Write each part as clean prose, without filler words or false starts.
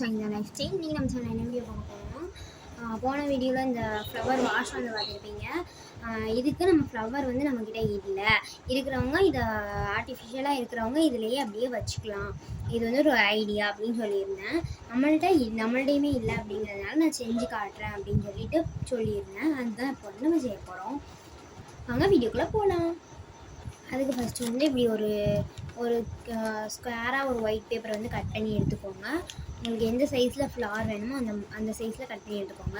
இந்த life style இன்றைக்கி நம்ம சேனல் என்ன வீடியோ பார்க்க போகிறோம். போன வீடியோவில் இந்த ஃப்ளவர் வாஷ் வந்து பார்த்துருப்பீங்க. இதுக்கு நம்ம ஃப்ளவர் வந்து நம்மக்கிட்ட இல்லை இருக்கிறவங்க இதை ஆர்டிஃபிஷியலாக இருக்கிறவங்க இதுலேயே அப்படியே வச்சுக்கலாம். இது வந்து ஒரு ஐடியா அப்படின்னு சொல்லியிருந்தேன். நம்மள்டையுமே இல்லை அப்படிங்கிறதுனால நான் செஞ்சு காட்டுறேன் அப்படின்னு சொல்லியிருந்தேன். அதுதான் இப்போ வந்து நம்ம செய்ய போகிறோம். வாங்க வீடியோக்குள்ளே போகலாம். அதுக்கு ஃபஸ்ட்டு வந்து இப்படி ஒரு ஸ்கொயராக ஒரு ஒயிட் பேப்பரை வந்து கட் பண்ணி எடுத்துக்கோங்க. உங்களுக்கு எந்த சைஸில் ஃப்ளார் வேணுமோ அந்த சைஸில் கட் பண்ணி எடுத்துக்கோங்க.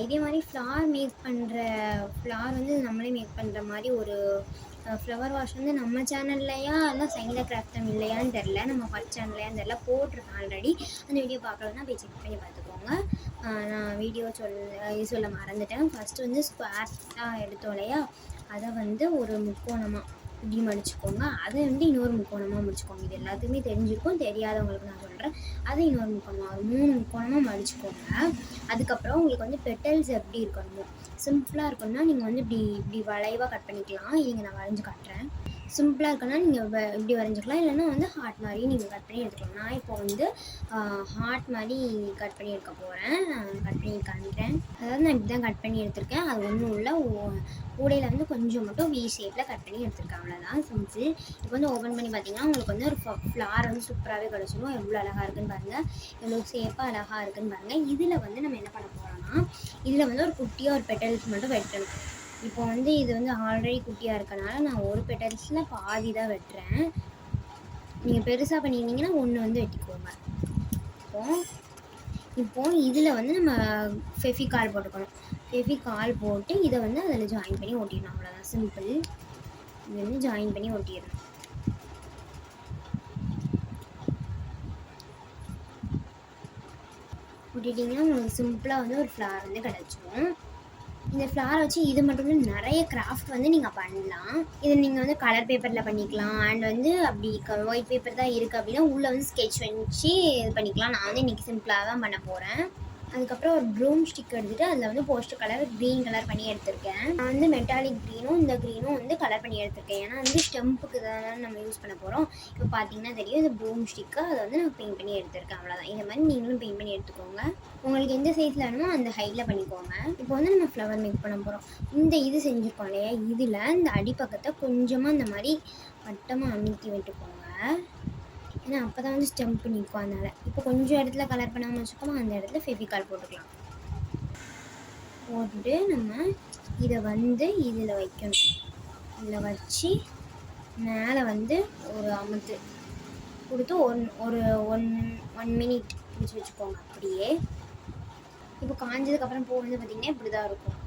இதே மாதிரி ஃப்ளார் வந்து நம்மளே மேக் பண்ணுற மாதிரி ஒரு ஃப்ளவர் வாஷ் வந்து நம்ம சேனல்லையா இல்லை சைனில் கிராஃப்டம் இல்லையான்னு தெரில, நம்ம ஃபர்ஸ்ட் சேனல்லையான்னு தெரில, போட்டிருக்கேன் ஆல்ரெடி. அந்த வீடியோ பார்க்கலன்னா போய் செக் பண்ணி பார்த்துக்கோங்க. நான் வீடியோ சொல்ல மறந்துட்டேன். ஃபஸ்ட்டு வந்து ஸ்கொயராக எடுத்தோம் இல்லையா, அதை வந்து ஒரு முக்கோணமாக இப்படி மடிச்சுக்கோங்க. அதை வந்து இன்னொரு முக்கோணமாக முடிச்சுக்கோங்க. இது எல்லாத்துக்குமே தெரிஞ்சிருக்கும், தெரியாதவங்களுக்கு நான் சொல்கிறேன். அதை இன்னொரு முக்கோணமாக ஒரு 3 முக்கோணமாக மடிச்சுக்கோங்க. அதுக்கப்புறம் உங்களுக்கு வந்து பெட்டல்ஸ் எப்படி இருக்கணுமோ சிம்பிளாக இருக்கணும்னா நீங்கள் வந்து இப்படி வளைவாக கட் பண்ணிக்கலாம். இல்லைங்க நான் வரைஞ்சி காட்டுறேன். சிம்பிளாக இருக்குன்னா நீங்கள் இப்படி வரைஞ்சிக்கலாம், இல்லைன்னா வந்து ஹார்ட் மாதிரி நீங்கள் கட் பண்ணி எடுத்துக்கலாம். நான் இப்போ வந்து ஹார்ட் மாதிரி கட் பண்ணி எடுக்க போகிறேன். கட் பண்ணி காமிக்கிறேன். அதாவது நான் இப்படி தான் கட் பண்ணி எடுத்திருக்கேன். அது ஒன்றும் இல்லை, ஊடையில் வந்து கொஞ்சம் மட்டும் வி ஷேப்பில் கட் பண்ணி எடுத்துருக்கேன். அவ்வளோதான், சிம்பிள். இப்போ வந்து ஓப்பன் பண்ணி பார்த்தீங்கன்னா உங்களுக்கு வந்து ஒரு ஃப்ளார் வந்து சூப்பராகவே கிடச்சிடும். எவ்வளோ அழகாக இருக்குன்னு பாருங்கள், எவ்வளோ ஷேப்பாக அழகாக இருக்குன்னு பாருங்கள். இதில் வந்து நம்ம என்ன பண்ண போகிறோம்னா, இதில் வந்து ஒரு குட்டியாக ஒரு பெட்டல்ஸ் மட்டும் வெட்டணும். இப்போ வந்து இது வந்து ஆல்ரெடி குட்டியாக இருக்கனால நான் ஒரு பெட்டல்ஸில் பாதி தான் வெட்டுறேன். நீங்கள் பெருசாக பண்ணியிருந்தீங்கன்னா ஒன்று வந்து வெட்டிக்கோங்க. இப்போ இதில் வந்து நம்ம ஃபெவிகால் போட்டுக்கணும். ஃபெவிகால் போட்டு இதை வந்து அதில் ஜாயின் பண்ணி ஒட்டிடணும். அவ்வளோதான், சிம்பிள். இது வந்து ஜாயின் பண்ணி ஒட்டிடணும். ஒட்டிட்டிங்கன்னா உங்களுக்கு சிம்பிளாக வந்து ஒரு ஃப்ளார் வந்து கிடச்சிடும். இந்த ஃப்ளாரை வச்சு இது மட்டும் இல்லை, நிறைய கிராஃப்ட் வந்து நீங்கள் பண்ணலாம். இதை நீங்கள் வந்து கலர் பேப்பரில் பண்ணிக்கலாம். அண்ட் வந்து அப்படி ஒயிட் பேப்பர் தான் இருக்குது அப்படின்னா உள்ளே வந்து ஸ்கெட்ச் வச்சு இது பண்ணிக்கலாம். நான் வந்து இன்றைக்கி சிம்பிளாக தான் பண்ண போகிறேன். அதுக்கப்புறம் ஒரு ப்ரூம் ஸ்டிக் எடுத்துகிட்டு அதில் வந்து போஸ்டர் கலர் க்ரீன் கலர் பண்ணி எடுத்திருக்கேன். நான் வந்து மெட்டாலிக் க்ரீனும் இந்த க்ரீனும் வந்து கலர் பண்ணி எடுத்திருக்கேன். ஏன்னா வந்து ஸ்டெம்புக்கு தான் நம்ம யூஸ் பண்ண போகிறோம். இப்போ பார்த்தீங்கன்னா தெரியும், இந்த ப்ரூம் ஸ்டிக்கு அதை வந்து நான் பெயிண்ட் பண்ணி எடுத்திருக்கேன். அவ்வளோதான். இந்த மாதிரி நீங்களும் பெயிண்ட் பண்ணி எடுத்துக்கோங்க. உங்களுக்கு எந்த சைஸில் வேணுமோ அந்த ஹைட்டில் பண்ணிக்கோங்க. இப்போ வந்து நம்ம ஃப்ளவர் மேக் பண்ண போகிறோம். இது செஞ்சுருக்கோம் இல்லையா, இதில் இந்த அடிப்பக்கத்தை கொஞ்சமாக இந்த மாதிரி வட்டமாக அமுத்தி விட்டுக்கோங்க. ஏன்னா அப்போ தான் வந்து ஸ்டெம்ப் நிற்கும். அதனால் இப்போ கொஞ்சம் இடத்துல கலர் பண்ணாமல் வச்சுக்கோமா, அந்த இடத்துல ஃபெவிகால் போட்டுக்கலாம். போட்டுட்டு நம்ம இதை வந்து இதில் வைக்கணும். இதில் வச்சு மேலே வந்து ஒரு அமுத்து கொடுத்து ஒன் மினிட் பிடிச்சி வச்சுக்கோங்க. அப்படியே இப்போ காஞ்சதுக்கப்புறம் பூ வந்து பார்த்திங்கன்னா இப்படி தான் இருக்கும்.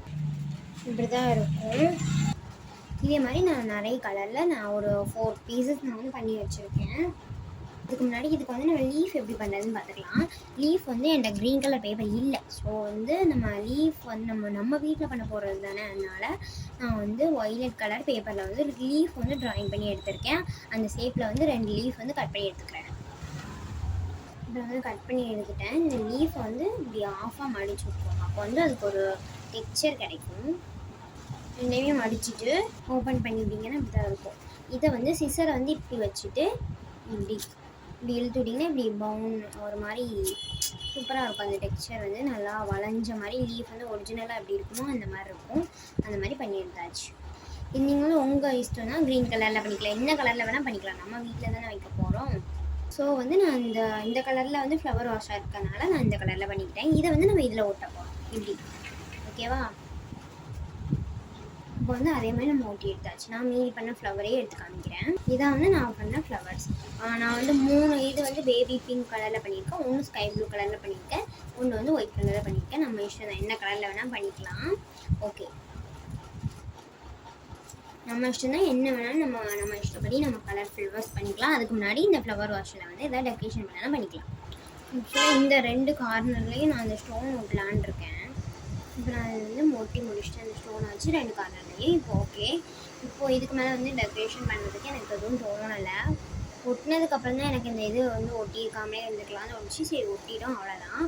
இதே மாதிரி நான் நிறைய கலரில் நான் ஒரு 4 பீசஸ் நான் வந்து பண்ணி வச்சுருக்கேன். இதுக்கு முன்னாடி இதுக்கு வந்து நம்ம லீஃப் எப்படி பண்ணுறதுன்னு பார்த்துக்கலாம். லீஃப் வந்து என்கிட்ட க்ரீன் கலர் பேப்பர் இல்லை. ஸோ வந்து நம்ம லீஃப் வந்து நம்ம வீட்டில் பண்ண போகிறது தானே, அதனால் நான் வந்து ஒய்லட் கலர் பேப்பரில் வந்து லீஃப் வந்து ட்ராயிங் பண்ணி எடுத்திருக்கேன். அந்த ஷேப்பில் வந்து 2 லீஃப் வந்து கட் பண்ணி எடுத்துக்கிறேன். இப்போ வந்து கட் பண்ணி எடுத்துட்டேன். இந்த லீஃப் வந்து இப்படி ஆஃபாக மடிச்சு விட்டுருவோம். அப்போ வந்து அதுக்கு ஒரு டெக்ஸ்சர் கிடைக்கும். ரெண்டையுமே மடிச்சுட்டு ஓப்பன் பண்ணிவிட்டிங்கன்னா இப்படி தான் இருக்கும். இதை வந்து சிசரை வந்து இப்படி வச்சுட்டு இப்படி இழுத்து விட்டிங்கன்னா இப்படி பவுன் ஒரு மாதிரி சூப்பராக இருக்கும். அந்த டெக்ஸ்சர் வந்து நல்லா வளைஞ்ச மாதிரி, லீஃப் வந்து ஒரிஜினலாக எப்படி இருக்குமோ அந்த மாதிரி இருக்கும். அந்த மாதிரி பண்ணி எடுத்தாச்சு. நீங்களும் உங்கள் இஷ்டம்னா க்ரீன் கலரில் பண்ணிக்கலாம், என்ன கலரில் வேணால் பண்ணிக்கலாம். நம்ம வீட்டில் தானே வைக்க போகிறோம். ஸோ வந்து நான் இந்த கலரில் வந்து ஃப்ளவர் வாஷாக இருக்கனால நான் இந்த கலரில் பண்ணிக்கிட்டேன். இதை வந்து நம்ம இதில் ஓட்ட போகிறோம் இப்படி. ஓகேவா? இப்போ வந்து அதே மாதிரி நம்ம ஓட்டி எடுத்தாச்சு. நான் மீதி பண்ண ஃப்ளவரே எடுத்து காமிக்கிறேன். இதான் வந்து நான் பண்ண ஃப்ளவர்ஸ். நான் வந்து 3 இது வந்து பேபி பிங்க் கலரில் பண்ணியிருக்கேன், 1 ஸ்கை ப்ளூ கலரில் பண்ணியிருக்கேன், 1 வந்து ஒயிட் கலரில் பண்ணியிருக்கேன். நம்ம இஷ்டம் தான், என்ன கலரில் வேணால் பண்ணிக்கலாம். ஓகே, நம்ம இஷ்டம் தான், என்ன வேணாலும் நம்ம இஷ்டப்படி நம்ம கலர் ஃப்ளவர்ஸ் பண்ணிக்கலாம். அதுக்கு முன்னாடி இந்த ஃப்ளவர் வாஷில் வந்து எதாவது டெக்கரேஷன் பண்ணாலும் பண்ணிக்கலாம். ஆக்சுவலாக இந்த 2 கார்னர்லேயும் நான் அந்த ஸ்டோன் ஒட்டலான் இருக்கேன். இப்போ நான் வந்து ஒட்டி முடிச்சுட்டு அந்த ஸ்டோனை வச்சு 2 கார்னர்லேயும் இப்போ ஓகே. இப்போது இதுக்கு மேலே வந்து டெக்கரேஷன் பண்ணுறதுக்கு எனக்கு எதுவும் தோணலை. ஒட்டினதுக்கப்புறம் தான் எனக்கு இந்த இது வந்து ஒட்டியிருக்காமலே இருந்துக்கலாம்னு தோணுச்சு. சரி ஒட்டிடும், அவ்வளோதான்.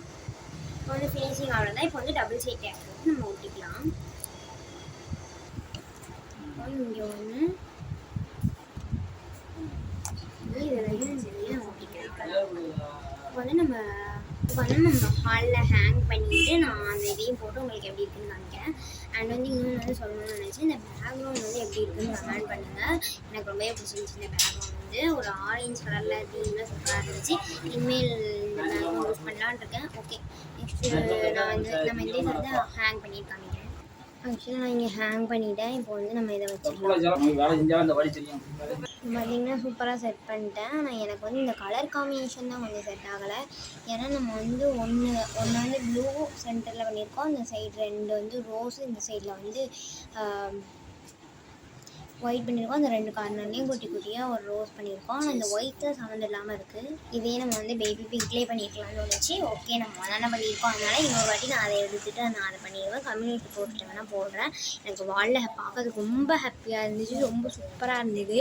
இப்போ வந்து ஃபினிஷிங் அவ்வளோதான். இப்போ வந்து டபுள் சைட் டேப் போட்டு நம்ம ஒட்டிக்கலாம். இங்கே ஒன்று இதில் வந்து ஒட்டிக்கலாம். இப்போ வந்து நம்ம இப்போ வந்து நம்ம ஹாலில் ஹேங் பண்ணிவிட்டு நான் அந்த இதையும் போட்டு உங்களுக்கு எப்படி இருக்குன்னு காமிக்கிறேன். அண்ட் வந்து இன்னொன்று வந்து சொல்லணும்னு நினச்சேன், இந்த பேக்ரவுண்ட் வந்து எப்படி இருக்குன்னு கமெண்ட் பண்ணுங்கள். எனக்கு ரொம்பவே பிடிச்சிருந்துச்சி இந்த பேக்ரவுண்ட் வந்து ஒரு ஆரஞ்சு கலரில் தீம்ல சூப்பராக இருந்துச்சு. இனிமேல் இந்த பேக்ரவுண்ட் யூஸ் பண்ணலான்னு இருக்கேன். ஓகே, நெக்ஸ்ட்டு நான் வந்து நம்ம இந்த இதை வந்து ஹேங் பண்ணி காமிக்கிறேன். ஆக்சுவலாக நான் இங்கே ஹேங் பண்ணிவிட்டேன். இப்போ வந்து நம்ம இதை வச்சுக்கலாம். பார்த்தீங்கன்னா சூப்பராக செட் பண்ணிட்டேன். ஆனால் எனக்கு வந்து இந்த கலர் காம்பினேஷன் தான் கொஞ்சம் செட் ஆகலை. ஏன்னா நம்ம வந்து ஒன்று வந்து ப்ளூ சென்டரில் பண்ணியிருக்கோம், இந்த சைடு 2 வந்து ரோஸு, இந்த சைடில் வந்து ஒயிட் பண்ணியிருக்கோம். அந்த 2 கார்னர்லேயும் குட்டி குட்டியாக ஒரு ரோஸ் பண்ணியிருக்கோம். ஆனால் இந்த ஒயிட் தான் சம்மந்தம் இல்லாமல் இருக்குது. இதே நம்ம வந்து பேபி பிங்க்லேயே பண்ணியிருக்கலாம்னு தோணுச்சு. ஓகே, நம்ம தானே பண்ணியிருக்கோம், அதனால் இன்னொரு வாட்டி நான் அதை எடுத்துகிட்டு நான் அதை பண்ணிடுவேன். கம்யூனிட்டி போஸ்ட்டில் வேணால் போடுறேன். எனக்கு வாலில் பார்க்கறதுக்கு ரொம்ப ஹாப்பியாக இருந்துச்சு, ரொம்ப சூப்பராக இருந்தது.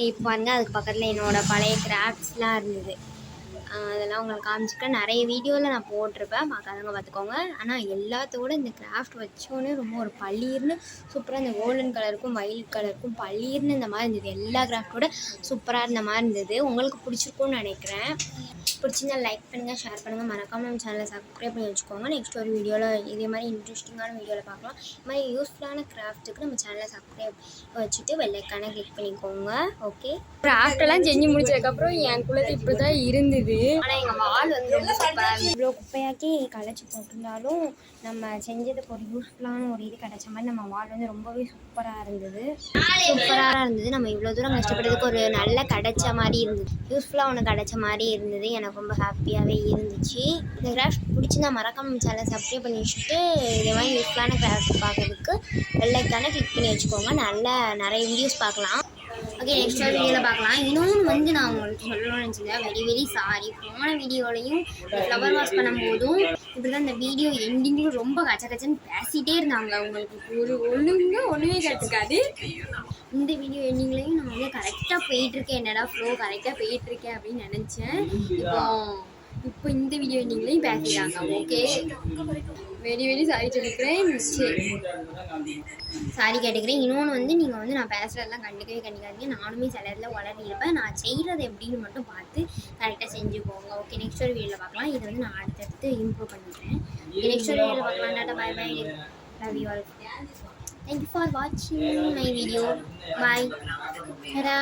இப்போ பாருங்கள், அதுக்கு பக்கத்தில் என்னோடய பழைய கிராஃப்ட்ஸ்லாம் இருந்தது. அதெல்லாம் உங்களுக்கு காமிச்சிருக்கேன். நிறைய வீடியோவில் நான் போட்டிருப்பேன், பார்க்காதவங்க பார்த்துக்கோங்க. ஆனால் எல்லாத்தோட இந்த கிராஃப்ட் வச்சோன்னே ரொம்ப ஒரு பளீர்னு சூப்பராக இந்த கோல்டன் கலருக்கும் வயலட் கலருக்கும் பளீர்னு இந்த மாதிரி இருந்தது. எல்லா கிராஃப்டோட சூப்பராக இருந்த மாதிரி இருந்தது. உங்களுக்கு பிடிச்சிருக்கும்னு நினைக்கிறேன். பிடிச்சிருந்தா லைக் பண்ணுங்கள், ஷேர் பண்ணுங்கள், மறக்காமல் நம்ம சேனலை சப்ஸ்கிரைப் பண்ணி வச்சுக்கோங்க. நெக்ஸ்ட் ஒரு வீடியோவில் இதே மாதிரி இன்ட்ரெஸ்டிங்கான வீடியோவில் பார்க்கலாம். இது மாதிரி யூஸ்ஃபுல்லான கிராஃப்ட்டுக்கு நம்ம சேனலை சப்ஸ்கிரைப் வச்சுட்டு வெள்ளைக்கான கிளிக் பண்ணிக்கோங்க. ஓகே, கிராஃப்டெல்லாம் செஞ்சு முடிச்சதுக்கப்புறம் என் குழந்தை இப்படி தான் இருந்தது. ஆனால் எங்கள் வால் வந்து ரொம்ப சூப்பராக இருந்தது. இவ்வளோ குப்பையாக்கி கலைச்சி போட்டிருந்தாலும் நம்ம செஞ்சதுக்கு ஒரு யூஸ்ஃபுல்லான ஒரு இது கிடைச்ச மாதிரி நம்ம வால் வந்து ரொம்பவே சூப்பராக இருந்தது. நம்ம இவ்வளோ தூரம் கஷ்டப்பட்டதுக்கு ஒரு நல்ல கிடைச்ச மாதிரி இருந்தது, யூஸ்ஃபுல்லாக ஒன்று கிடைச்ச மாதிரி இருந்தது. எனக்கு ரொம்ப ஹாப்பியாகவே இருந்துச்சு. இந்த கிராஃப்ட் பிடிச்சிருந்தா மறக்காம சேனலை சப்ஸ்கிரைப் பண்ணி வச்சுட்டு இதே மாதிரி யூஸ்ஃபுல்லான கிராஃப்ட் பார்க்கறதுக்கு வெள்ளைக்கான கிளிக் பண்ணி வச்சுக்கோங்க. நிறைய வீடியோஸ் பார்க்கலாம். ஓகே, நெக்ஸ்ட் வீடியோவில் பார்க்கலாம். இன்னொன்று வந்து நான் உங்களுக்கு சொல்லணும்னு நினச்சிருந்தேன், வெரி சாரி. போன வீடியோலையும் ஃப்ளவர் வாஷ் பண்ணும்போதும் இப்படி தான் இந்த வீடியோ எண்டிங்கும் ரொம்ப கச்சன்னு பேசிகிட்டே இருந்தாங்க. உங்களுக்கு ஒன்றுமே கற்றுக்காது. இந்த வீடியோ எண்டிங்லேயும் நான் வந்து கரெக்டாக போயிட்டுருக்கேன், என்னடா ஃப்ளோ கரெக்டாக போயிட்டுருக்கேன் அப்படின்னு நினச்சேன். இப்போ இந்த வீடியோ எண்டிங்லேயும் பேசிட்டாங்க. ஓகே, வெரி சாரி சொல்லிக்கிறேன், சாரி கேட்டுக்கிறேன். இன்னொன்று வந்து நீங்கள் வந்து நான் பேசுகிறதெல்லாம் கண்டிக்காதீங்க. நானுமே சில இடத்துல வளர்ந்துருப்பேன். நான் செய்கிறது எப்படின்னு மட்டும் பார்த்து கரெக்டாக செஞ்சுக்கோங்க. ஓகே, நெக்ஸ்ட் ஒரு வீடியோவில் பார்க்கலாம். இதை வந்து நான் அடுத்தடுத்து இம்ப்ரூவ் பண்ணிக்கிறேன். நெக்ஸ்ட் ஒரு வீடியோவில் பார்க்கலாம். டாடா, bye bye, love you all. Thank you for watching my video. Bye. Ta-da.